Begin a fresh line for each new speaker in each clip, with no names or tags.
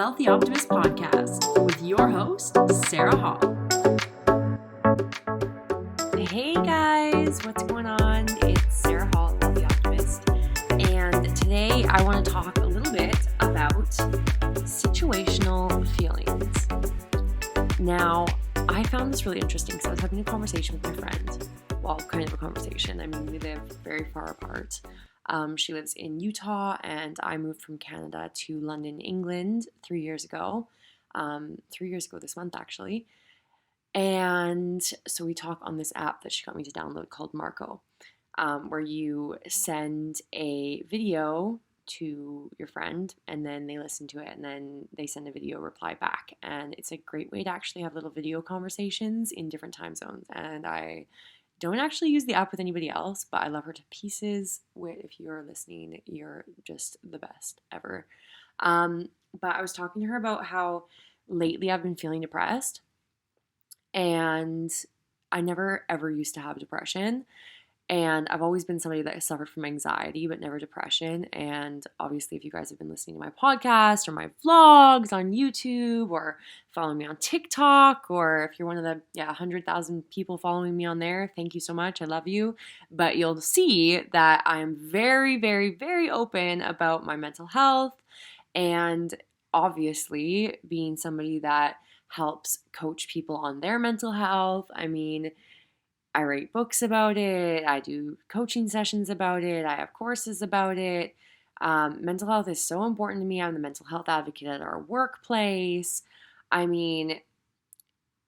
Wealthy Optimist podcast with your host, Sarah Hall. Hey guys, what's going on? It's Sarah Hall, Wealthy Optimist, and today I want to talk a little bit about situational feelings. Now, I found this really interesting because I was having a conversation with my friend. Well, kind of a conversation. I mean, we live very far apart. She lives in Utah, and I moved from Canada to London, England 3 years ago. 3 years ago this month, actually. And so we talk on this app that she got me to download called Marco, where you send a video to your friend, and then they listen to it, and then they send a video reply back. And it's a great way to actually have little video conversations in different time zones. And I don't actually use the app with anybody else, but I love her to pieces. If you're listening, you're just the best ever. But I was talking to her about how lately I've been feeling depressed, and I never ever used to have depression. And I've always been somebody that suffered from anxiety, but never depression. And obviously, if you guys have been listening to my podcast or my vlogs on YouTube or following me on TikTok, or if you're one of the 100,000 people following me on there, thank you so much. I love you. But you'll see that I am very, very, very open about my mental health. And obviously, being somebody that helps coach people on their mental health. I mean, I write books about it. I do coaching sessions about it. I have courses about it. Mental health is so important to me. I'm the mental health advocate at our workplace. I mean,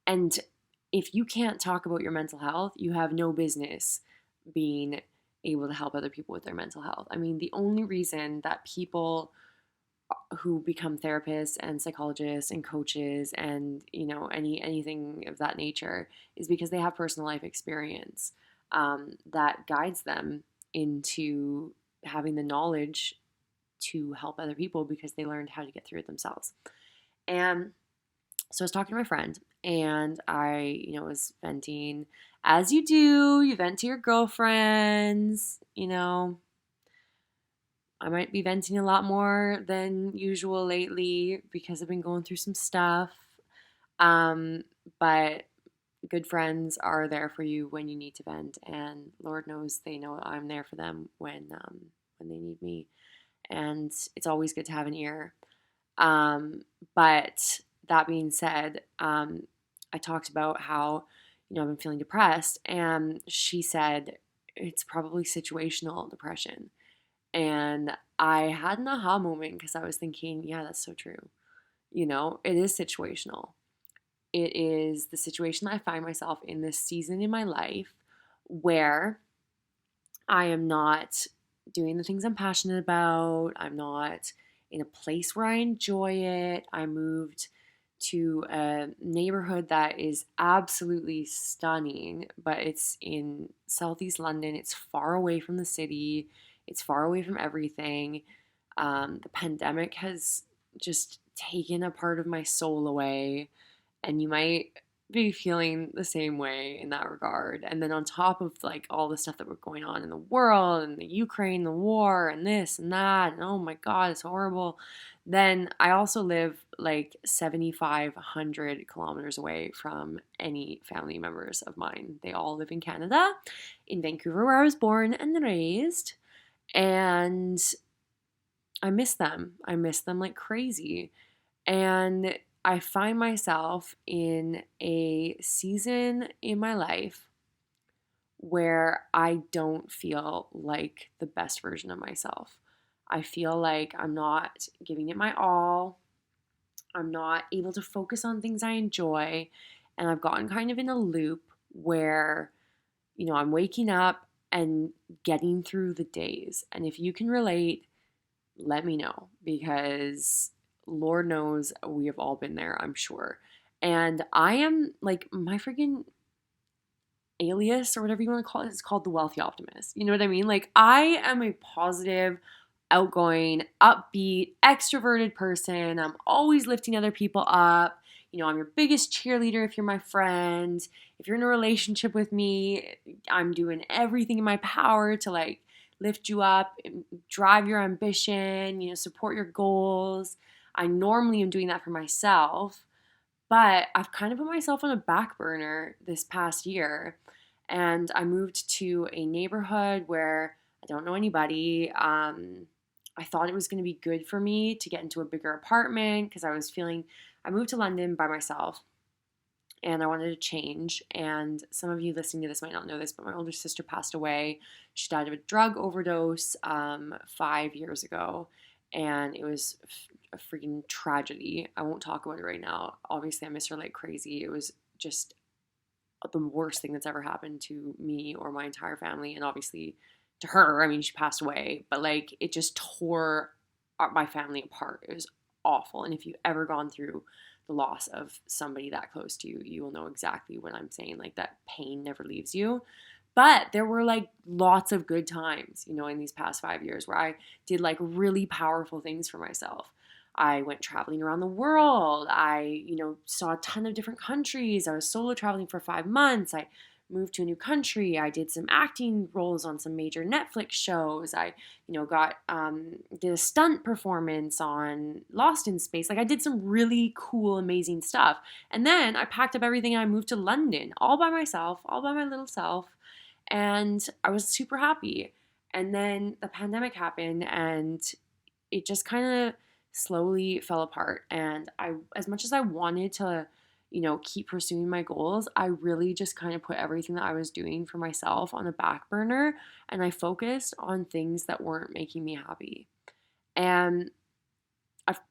and if you can't talk about your mental health, you have no business being able to help other people with their mental health. I mean, the only reason that people who become therapists and psychologists and coaches and anything of that nature is because they have personal life experience that guides them into having the knowledge to help other people because they learned how to get through it themselves. And so I was talking to my friend, and I was venting, as you do. You vent to your girlfriends. I might be venting a lot more than usual lately because I've been going through some stuff. But good friends are there for you when you need to vent, and Lord knows they know I'm there for them when they need me. And it's always good to have an ear. But that being said, I talked about how I've been feeling depressed, and she said it's probably situational depression. And I had an aha moment because I was thinking, yeah, that's so true. It is situational. It is the situation that I find myself in this season in my life where I am not doing the things I'm passionate about. I'm not in a place where I enjoy it. I moved to a neighborhood that is absolutely stunning, but it's in Southeast London. It's far away from the city. It's far away from everything. The pandemic has just taken a part of my soul away, and you might be feeling the same way in that regard. And then on top of all the stuff that was going on in the world and the Ukraine, the war, and this and that, and oh my God, it's horrible. Then I also live 7,500 kilometers away from any family members of mine. They all live in Canada, in Vancouver, where I was born and raised. And I miss them. I miss them like crazy. And I find myself in a season in my life where I don't feel like the best version of myself. I feel like I'm not giving it my all. I'm not able to focus on things I enjoy. And I've gotten kind of in a loop where, I'm waking up and getting through the days. And if you can relate, let me know, because Lord knows we have all been there, I'm sure. And I am my freaking alias or whatever you want to call it, it's called the Wealthy Optimist. You know what I mean? I am a positive, outgoing, upbeat, extroverted person. I'm always lifting other people up. I'm your biggest cheerleader if you're my friend. If you're in a relationship with me, I'm doing everything in my power to lift you up, drive your ambition, support your goals. I normally am doing that for myself, but I've kind of put myself on a back burner this past year. And I moved to a neighborhood where I don't know anybody. I thought it was going to be good for me to get into a bigger apartment because I moved to London by myself and I wanted to change. And some of you listening to this might not know this, but my older sister passed away. She died of a drug overdose 5 years ago, and it was a freaking tragedy. I won't talk about it right now. Obviously, I miss her like crazy. It was just the worst thing that's ever happened to me or my entire family, and obviously to her. I mean, she passed away, but like it just tore my family apart. It was awful. And if you've ever gone through the loss of somebody that close to you, you will know exactly what I'm saying. Like that pain never leaves you. But there were like lots of good times, in these past 5 years where I did like really powerful things for myself. I went traveling around the world. I, saw a ton of different countries. I was solo traveling for 5 months. I moved to a new country. I did some acting roles on some major Netflix shows. I, did a stunt performance on Lost in Space. Like I did some really cool, amazing stuff. And then I packed up everything and I moved to London all by myself, all by my little self. And I was super happy. And then the pandemic happened and it just kind of slowly fell apart. And as much as I wanted to, keep pursuing my goals, I really just kind of put everything that I was doing for myself on a back burner and I focused on things that weren't making me happy. And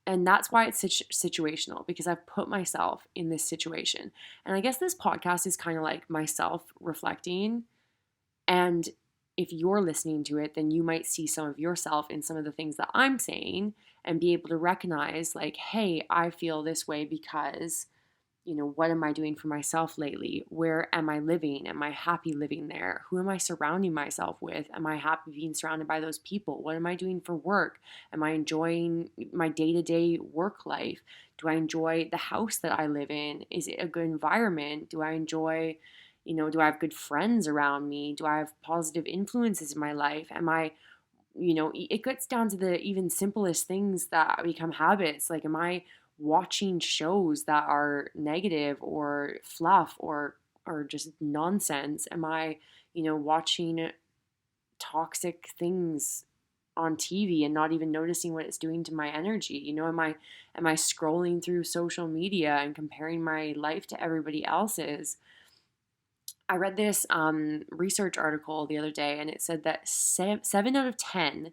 that's why it's situational, because I've put myself in this situation. And I guess this podcast is kind of like myself reflecting. And if you're listening to it, then you might see some of yourself in some of the things that I'm saying and be able to recognize like, hey, I feel this way because, what am I doing for myself lately? Where am I living? Am I happy living there? Who am I surrounding myself with? Am I happy being surrounded by those people? What am I doing for work? Am I enjoying my day-to-day work life? Do I enjoy the house that I live in? Is it a good environment? Do I enjoy, do I have good friends around me? Do I have positive influences in my life? Am I, it gets down to the even simplest things that become habits. Like, am I watching shows that are negative or fluff or just nonsense? Am I, watching toxic things on TV and not even noticing what it's doing to my energy? Am I scrolling through social media and comparing my life to everybody else's? I read this research article the other day, and it said that 7 out of 10,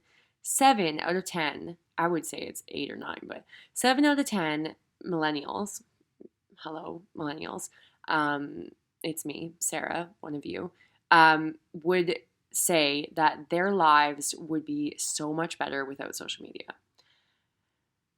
I would say it's 8 or 9, but 7 out of 10 millennials, hello, millennials, it's me, Sarah, one of you, would say that their lives would be so much better without social media.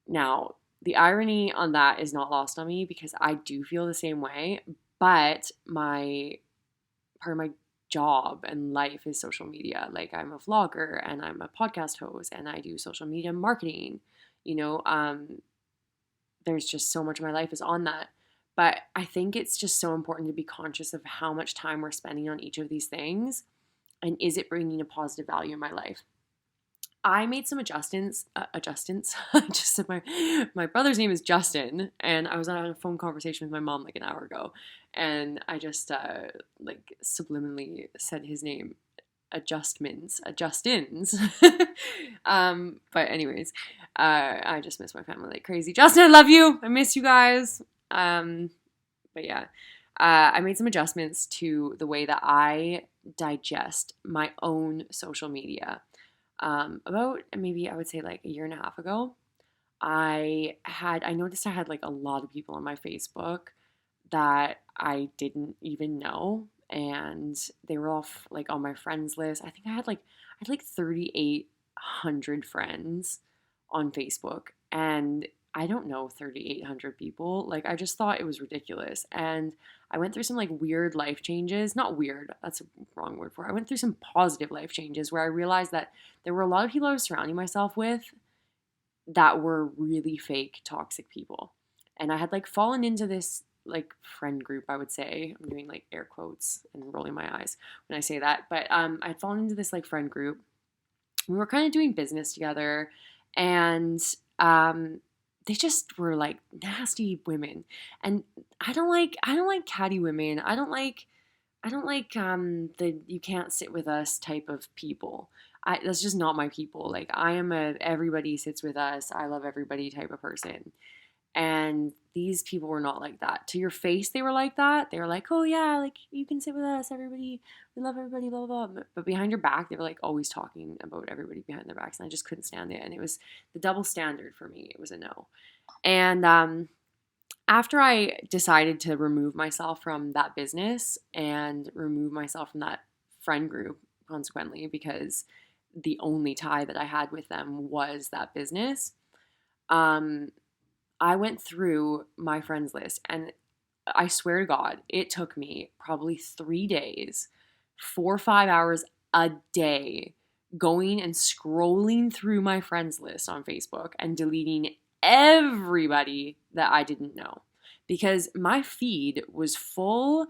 Now, the irony on that is not lost on me because I do feel the same way, but part of my job and life is social media. Like I'm a vlogger and I'm a podcast host and I do social media marketing. There's just so much of my life is on that. But I think it's just so important to be conscious of how much time we're spending on each of these things and is it bringing a positive value in my life. I made some adjustments. I just said my brother's name is Justin, and I was on a phone conversation with my mom like an hour ago, and I just like subliminally said his name, Adjustins. But anyways, I just miss my family like crazy. Justin, I love you. I miss you guys. But yeah, I made some adjustments to the way that I digest my own social media. About maybe I would say like a year and a half ago, I noticed I had like a lot of people on my Facebook that I didn't even know, and they were all like on my friends list. I think I had like 3,800 friends on Facebook, and I don't know 3,800 people. Like I just thought it was ridiculous, and I went through some like weird life changes. Not weird, that's a wrong word for it. I went through some positive life changes where I realized that there were a lot of people I was surrounding myself with that were really fake, toxic people. And I had like fallen into this like friend group, I would say. I'm doing like air quotes and rolling my eyes when I say that. But I had fallen into this like friend group. We were kind of doing business together, and they just were like nasty women. And I don't like catty women. I don't like the you can't sit with us type of people. That's just not my people. Like I am a everybody sits with us, I love everybody type of person. And these people were not like that. To your face, they were like that. They were like, oh yeah, like you can sit with us, everybody, we love everybody, blah, blah, blah. But behind your back, they were like always talking about everybody behind their backs. And I just couldn't stand it. And it was the double standard for me. It was a no. And after I decided to remove myself from that business and remove myself from that friend group, consequently, because the only tie that I had with them was that business, um, I went through my friends list, and I swear to God, it took me probably 3 days, 4 or 5 hours a day, going and scrolling through my friends list on Facebook and deleting everybody that I didn't know. Because my feed was full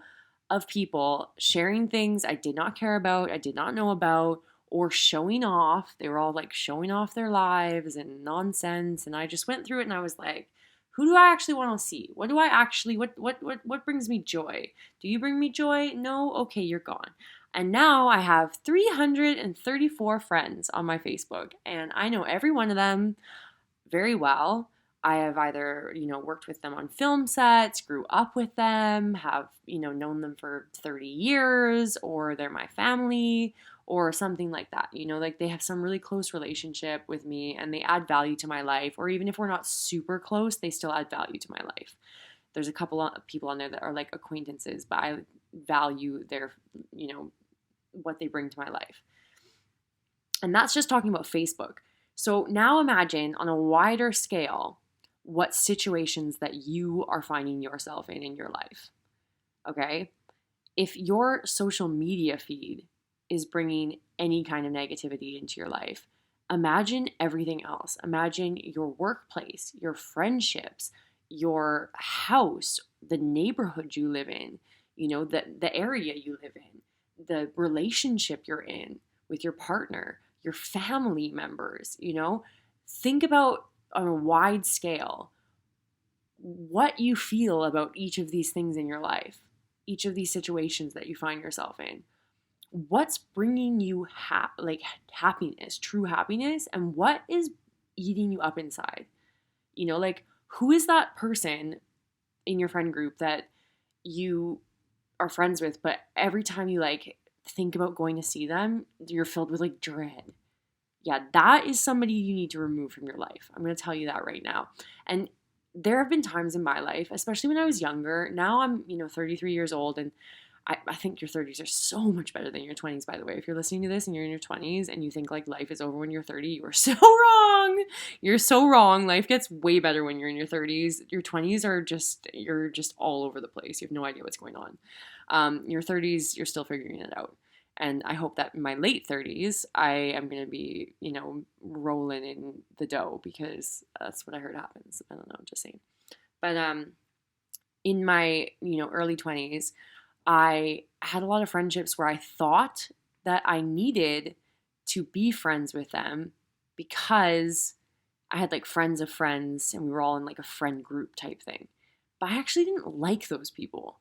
of people sharing things I did not care about, I did not know about, or showing off. They were all like showing off their lives and nonsense. And I just went through it and I was like, who do I actually want to see? What do I actually what brings me joy? Do you bring me joy? No? Okay, you're gone. And now I have 334 friends on my Facebook, and I know every one of them very well. I have either, worked with them on film sets, grew up with them, have, known them for 30 years, or they're my family, or something like that. Like they have some really close relationship with me and they add value to my life. Or even if we're not super close, they still add value to my life. There's a couple of people on there that are like acquaintances, but I value their, what they bring to my life. And that's just talking about Facebook. So now imagine on a wider scale what situations that you are finding yourself in your life. Okay? If your social media feed is bringing any kind of negativity into your life, imagine everything else. Imagine your workplace, your friendships, your house, the neighborhood you live in, the area you live in, the relationship you're in with your partner, your family members. Think about on a wide scale what you feel about each of these things in your life, each of these situations that you find yourself in. What's bringing you happiness, true happiness, and what is eating you up inside? Like who is that person in your friend group that you are friends with, but every time you like think about going to see them, you're filled with like dread? Yeah, that is somebody you need to remove from your life. I'm going to tell you that right now. And there have been times in my life, especially when I was younger. Now I'm, 33 years old, and I think your 30s are so much better than your 20s, by the way. If you're listening to this and you're in your 20s and you think like life is over when you're 30, you are so wrong. You're so wrong. Life gets way better when you're in your 30s. Your 20s are you're just all over the place. You have no idea what's going on. Your 30s, you're still figuring it out. And I hope that in my late 30s, I am going to be, rolling in the dough, because that's what I heard happens. I don't know, just saying. But in my, early 20s, I had a lot of friendships where I thought that I needed to be friends with them because I had like friends of friends and we were all in like a friend group type thing. But I actually didn't like those people.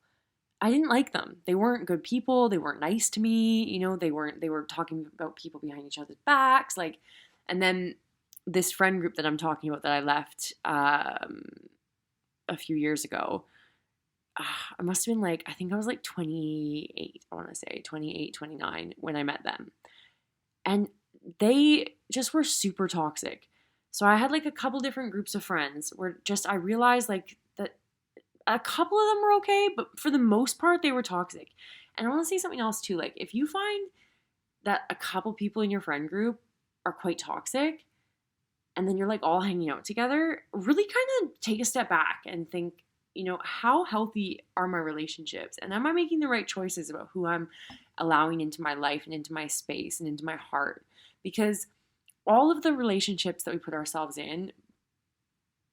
I didn't like them. They weren't good people. They weren't nice to me. They were talking about people behind each other's backs. And then this friend group that I'm talking about that I left a few years ago, I must have been I think I was like 28, I want to say 28, 29 when I met them. And they just were super toxic. So I had like a couple different groups of friends where I realized that a couple of them were okay, but for the most part, they were toxic. And I want to say something else too. Like if you find that a couple people in your friend group are quite toxic, and then you're like all hanging out together, really kind of take a step back and think, how healthy are my relationships? And am I making the right choices about who I'm allowing into my life and into my space and into my heart? Because all of the relationships that we put ourselves in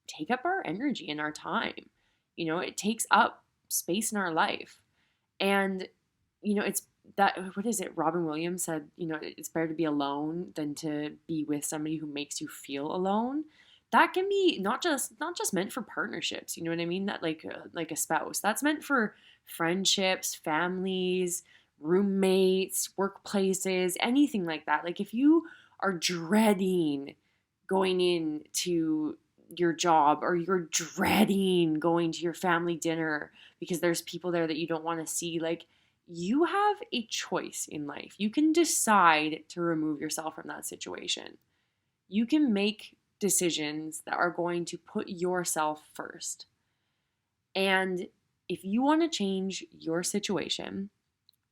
take up our energy and our time. It takes up space in our life. And, it's that, what is it? Robin Williams said, it's better to be alone than to be with somebody who makes you feel alone. that can be not just meant for partnerships, you know what I mean? That like a spouse. That's meant for friendships, families, roommates, workplaces, anything like that. Like if you are dreading going into your job, or you're dreading going to your family dinner because there's people there that you don't want to see, like you have a choice in life. You can decide to remove yourself from that situation. You can make decisions that are going to put yourself first. And if you want to change your situation,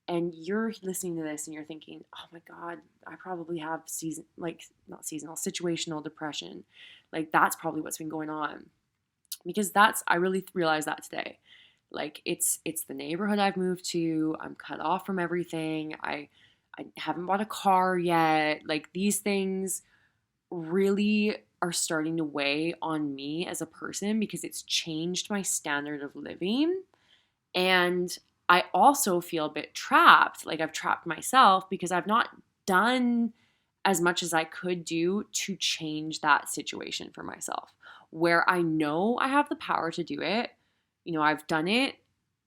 and you're listening to this and you're thinking, oh my God, I probably have not seasonal, situational depression. Like that's probably what's been going on. Because I really realized that today. Like it's the neighborhood I've moved to. I'm cut off from everything. I haven't bought a car yet. Like these things really are starting to weigh on me as a person because it's changed my standard of living. And I also feel a bit trapped. Like I've trapped myself because I've not done as much as I could do to change that situation for myself, where I know I have the power to do it. You know, I've done it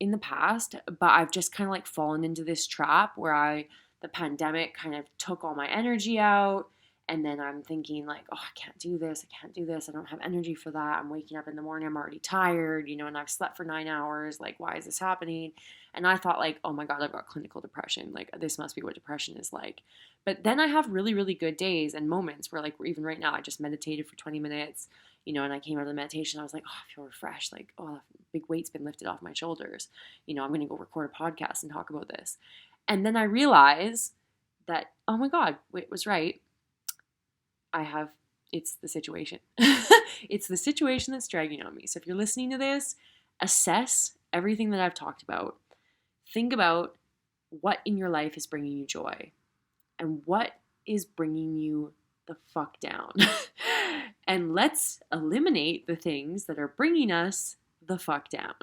in the past, but I've just kind of like fallen into this trap where the pandemic kind of took all my energy out. And then I'm thinking like, oh, I can't do this. I can't do this. I don't have energy for that. I'm waking up in the morning. I'm already tired, and I've slept for 9 hours. Like, why is this happening? And I thought like, oh my God, I've got clinical depression. Like this must be what depression is like. But then I have really, really good days and moments where like, even right now, I just meditated for 20 minutes, and I came out of the meditation. I was like, oh, I feel refreshed. Like, oh, big weight's been lifted off my shoulders. I'm going to go record a podcast and talk about this. And then I realize that, oh my God, Whit was right. It's the situation. It's the situation that's dragging on me. So if you're listening to this, assess everything that I've talked about. Think about what in your life is bringing you joy and what is bringing you the fuck down. And let's eliminate the things that are bringing us the fuck down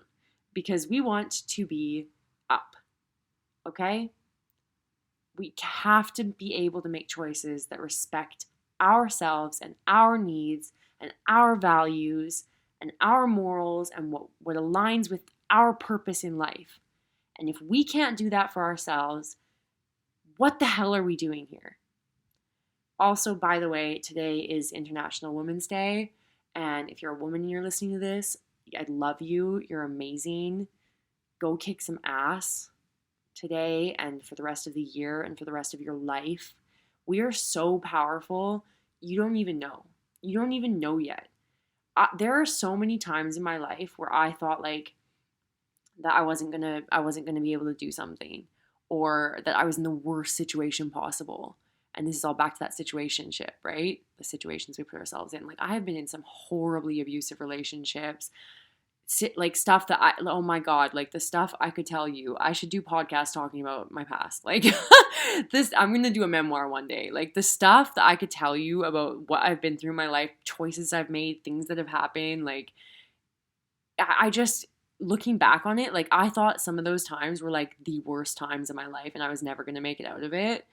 because we want to be up. Okay? We have to be able to make choices that respect ourselves and our needs and our values and our morals and what aligns with our purpose in life. And if we can't do that for ourselves, what the hell are we doing here? Also, by the way, today is International Women's Day. And if you're a woman and you're listening to this, I love you. You're amazing. Go kick some ass today and for the rest of the year and for the rest of your life. We are so powerful. You don't even know. You don't even know yet. There are so many times in my life where I thought like that I wasn't gonna be able to do something, or that I was in the worst situation possible. And this is all back to that situationship, right? The situations we put ourselves in. Like I have been in some horribly abusive relationships. Like stuff that oh my God, like the stuff I could tell you. I should do podcasts talking about my past. Like I'm going to do a memoir one day. Like the stuff that I could tell you about what I've been through in my life, choices I've made, things that have happened. Like I just, looking back on it, like I thought some of those times were like the worst times of my life and I was never going to make it out of it.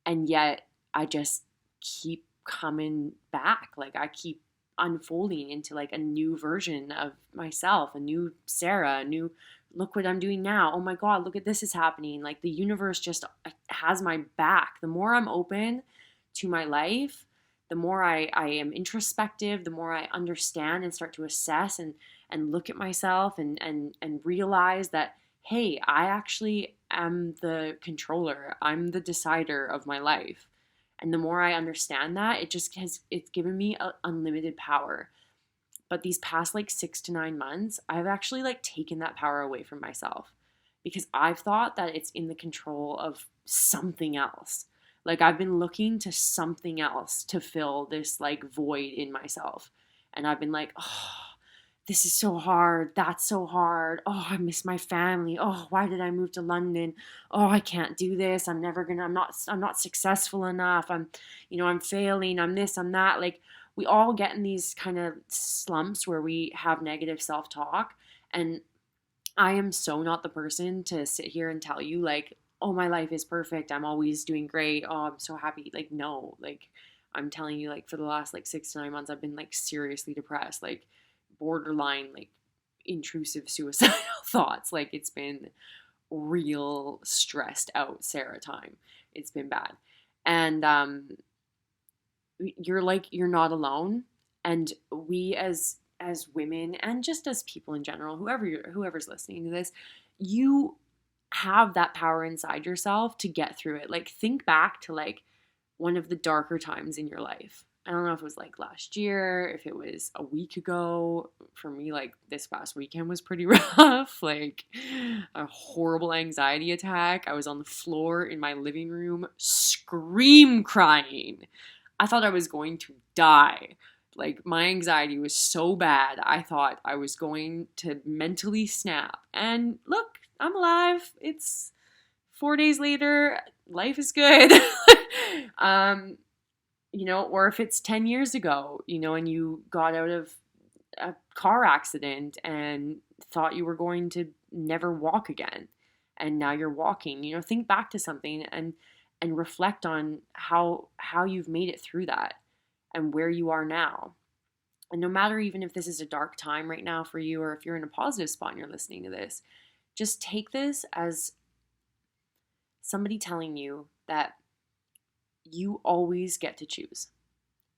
And yet I just keep coming back. Like I keep unfolding into like a new version of myself, a new Sarah, a new look what I'm doing now. Oh my God, look at this is happening. Like the universe just has my back. The more I'm open to my life, the more I am introspective, the more I understand and start to assess and look at myself and realize that, hey, I actually am the controller. I'm the decider of my life. And the more I understand that, it's given me unlimited power. But these past like 6 to 9 months, I've actually like taken that power away from myself because I've thought that it's in the control of something else. Like I've been looking to something else to fill this like void in myself. And I've been like, oh, this is so hard. That's so hard. Oh, I miss my family. Oh, why did I move to London? Oh, I can't do this. I'm not successful enough. I'm failing. I'm this, I'm that. Like we all get in these kind of slumps where we have negative self-talk. And I am so not the person to sit here and tell you like, oh, my life is perfect. I'm always doing great. Oh, I'm so happy. Like, no, like I'm telling you, like, for the last like 6 to 9 months, I've been like seriously depressed, like borderline, like intrusive suicidal thoughts. Like, it's been real stressed out Sarah time. It's been bad. And you're not alone. And we as women, and just as people in general, whoever's listening to this, you have that power inside yourself to get through it. Like, think back to like one of the darker times in your life. I don't know if it was like last year, if it was a week ago. For me, like this past weekend was pretty rough. Like a horrible anxiety attack. I was on the floor in my living room, scream crying. I thought I was going to die. Like, my anxiety was so bad, I thought I was going to mentally snap. And look, I'm alive. It's 4 days later. Life is good. Or if it's 10 years ago, and you got out of a car accident and thought you were going to never walk again, and now you're walking. Think back to something and reflect on how you've made it through that and where you are now. And no matter even if this is a dark time right now for you, or if you're in a positive spot and you're listening to this, just take this as somebody telling you that you always get to choose.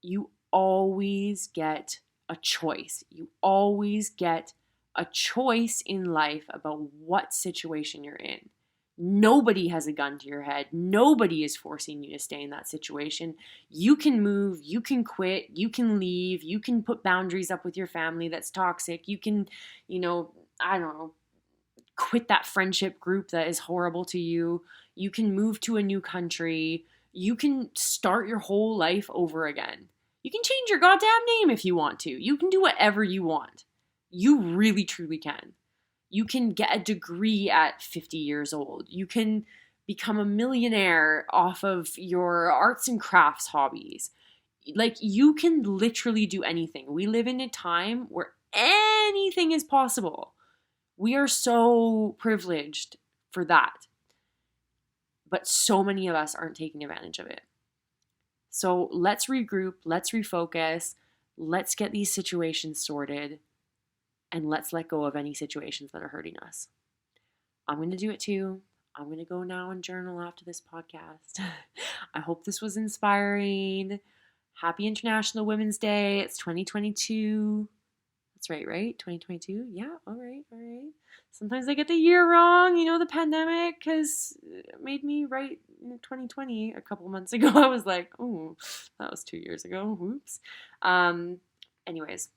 You always get a choice. You always get a choice in life about what situation you're in. Nobody has a gun to your head. Nobody is forcing you to stay in that situation. You can move, you can quit, you can leave, you can put boundaries up with your family that's toxic. You can, I don't know, quit that friendship group that is horrible to you. You can move to a new country. You can start your whole life over again. You can change your goddamn name if you want to. You can do whatever you want. You really, truly can. You can get a degree at 50 years old. You can become a millionaire off of your arts and crafts hobbies. Like, you can literally do anything. We live in a time where anything is possible. We are so privileged for that. But so many of us aren't taking advantage of it. So let's regroup, let's refocus, let's get these situations sorted, and let's let go of any situations that are hurting us. I'm going to do it too. I'm going to go now and journal after this podcast. I hope this was inspiring. Happy International Women's Day. It's 2022. That's right? 2022? Yeah, all right. Sometimes I get the year wrong. The pandemic has made me write 2020 a couple months ago. I was like, oh, that was 2 years ago. Whoops. Anyways,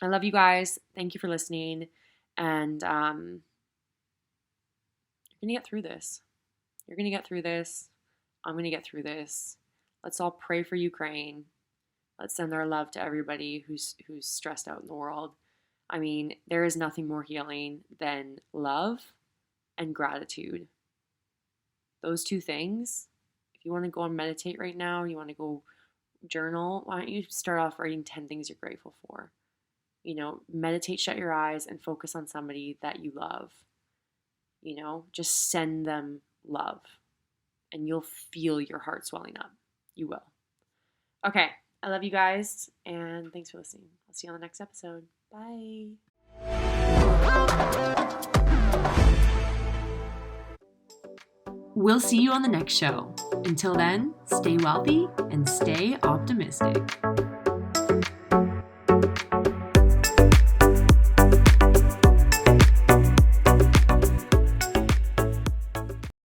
I love you guys. Thank you for listening. And you're going to get through this. You're going to get through this. I'm going to get through this. Let's all pray for Ukraine. Let's send our love to everybody who's stressed out in the world. I mean, there is nothing more healing than love and gratitude. Those two things. If you want to go and meditate right now, you want to go journal, why don't you start off writing 10 things you're grateful for? Meditate, shut your eyes, and focus on somebody that you love. Just send them love, and you'll feel your heart swelling up. You will. Okay. I love you guys, and thanks for listening. I'll see you on the next episode. Bye. We'll see you on the next show. Until then, stay wealthy and stay optimistic.